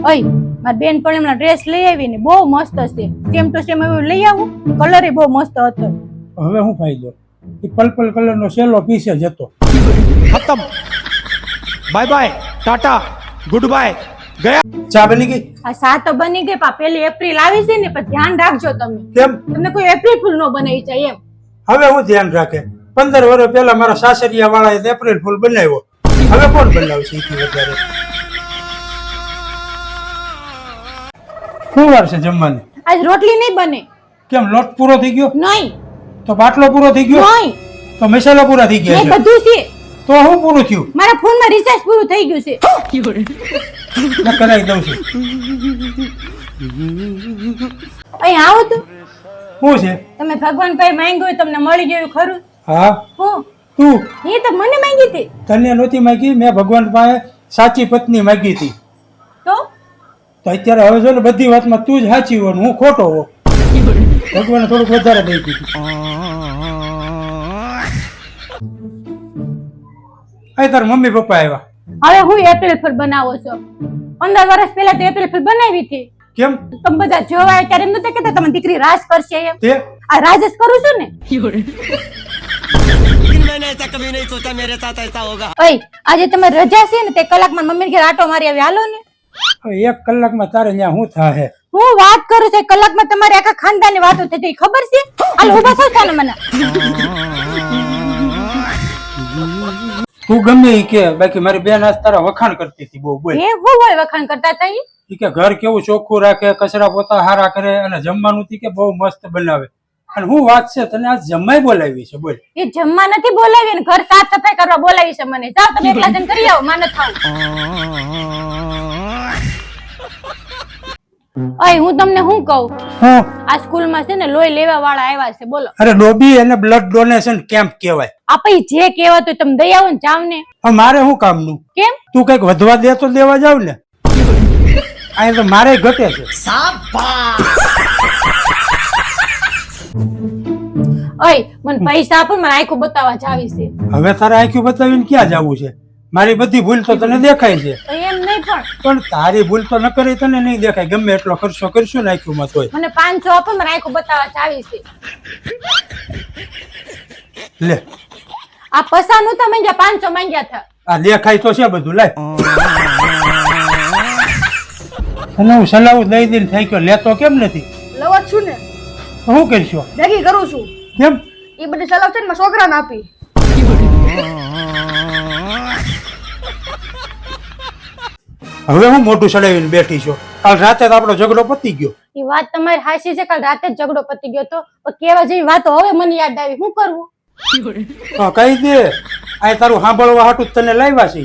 ઓય મારી બેન પણ હમણાં ડ્રેસ લઈ આવી ને બહુ મસ્ત છે, સેમ ટુ સેમ એવું લઈ આવું, કલર એ બહુ મસ્ત હતો. હવે હું ફાયદો? એ પર્પલ કલરનો સેલો પીસ જ હતો. खत्म bye bye tata goodbye गया ચા બની ગઈ? આ સા તો બની ગઈ, પણ પેલી એપ્રિલ આવી છે ને, પણ ધ્યાન રાખજો તમે, કેમ? તમને કોઈ એપ્રિલ ફૂલ નો બનાવી જાય એમ. હવે હું ધ્યાન રાખે? 15 વર્ષ પહેલા મારા સાસરિયા વાળાએ એપ્રિલ ફૂલ બનાવ્યો, હવે કોણ બનાવશે એથી વધારે? શું વાર છે જમવાની? આજ રોટલી નહીં બને. કેમ, લોટ પૂરો થઈ ગયો? નહીં તો બાટલો પૂરો થઈ ગયો? નહીં, તો મસાલા પૂરા થઈ ગયા નહીં છે? બધું છે. તો હું પૂરું થયું? મારા ફોનમાં રિચાર્જ પૂરું થઈ ગયું છે. મેં કરાવી દઉં છું. અહીં આવો તો. શું છે? તમે ભગવાન ભાઈ માંગ્યું હોય તમને મળી ગયું ખરું? હા, હું તું એ તો મને માંગી હતી. તને નહોતી માંગી, મેં ભગવાન પાસે સાચી પત્ની માંગી હતી. તો અત્યારે હવે જો ને બધી વાતમાં તું જ સાચી હો ને હું ખોટો હો. ભગવાને થોડુંક વધારે દઈ દીધું. તાર મમ્મી પપ્પા આવ્યા. હવે હું એપ્રિલ ફૂલ બનાવો છો? 15 વર્ષ પહેલા તો એપ્રિલ ફૂલ બનાવી હતી. કેમ? તમે બધા જોવાય ત્યારે એમ નતા કહેતા તમારી દીકરી રાજ કરશે એમ. તે આ રાજ જ કરું છું ને. मैंने ऐसा कभी नहीं सोचा मेरे साथ ऐसा होगा ઓય આજે તમારી રજા છે ને, તે કલાકમાં મમ્મી ઘરે આટો મારી આવી, હાલો ને. હવે 1 કલાકમાં તારે ત્યાં શું થાહે? હું વાત કરું છું, 1 કલાકમાં તમારી આખા ખાનદાનની વાતો થઈ ગઈ, ખબર છે? હાલ ઉભા થો છો ને મને. તું ગમે ઈ કે, બાકી મારી બેન આજ તારા વખાણ કરતી હતી બહુ. બોલ. એ હું હોય વખાણ કરતા હતા ઈ? ઈ કે ઘર કેવું ચોખ્ખું રાખે, કચરા પોતા હારા કરે અને જમવાનું તી કે બહુ મસ્ત બનાવે. અને હું વાત છે, તને આજ જમાઈ બોલાવી છે? બોલ. એ જમવા નથી બોલાવી ને, ઘર સાફ સફાઈ કરવા બોલાવી છે મને. જાઓ તમે એકલા જણ કરી આવો, માન થાવ. ઓય હું તમને શું કહું, હું? આ સ્કૂલમાં છે ને લોહી લેવા વાળા આવ્યા છે, બોલો. અરે ડોબી, એને બ્લડ ડોનેશન કેમ્પ કહેવાય. આપણે જે કહેવાતું તમે દઈ આવો ને, જાવ ને. હવે મારે શું કામનું? કેમ? તું કઈક વધવા દે તો દેવા જાવ ને. આ તો મારે ઘટે છે. ઓય મને પૈસા આપો, મને આંખો બતાવવા જાવી છે. હવે તારે આંખ્યું બતાવીને ક્યાં જવું છે? મારી બધી ભૂલ તો તને દેખાય છે, તો એમ નહીં પણ તારી ભૂલ તો ન કરી તને નહીં દેખાય. ગમે એટલો ખર્ચો કરશું ને આંખ્યુંમાં તોય. મને 500 આપો, મને આંખો બતાવવા જાવી છે. લે, આ પૈસા નહોતા માંગ્યા, 500 માંગ્યા હતા. આ દેખાય તો છે બધું. લાય, તને હું સલાહ દઈ દઈને થઈ ગયો, લેતો કેમ નથી? લવ જ છું ને, શું કરશો? ભેગી કરું છું. કેમ? એ બધી સલાહ છે ને મારા છોકરાને આપી. હવે હું મોટું ચડાવીને બેઠી છું? કાલ રાતે તો આપણો ઝઘડો પતી ગયો. એ વાત તમારી હાચી છે, કાલ રાતે જ ઝઘડો પતી ગયો તો, પણ કેવા જેવી વાતો હવે મને યાદ આવી, શું કરવું? કહી દે, આ તારું સાંભળવા હાટું તને લાવ્યા છે.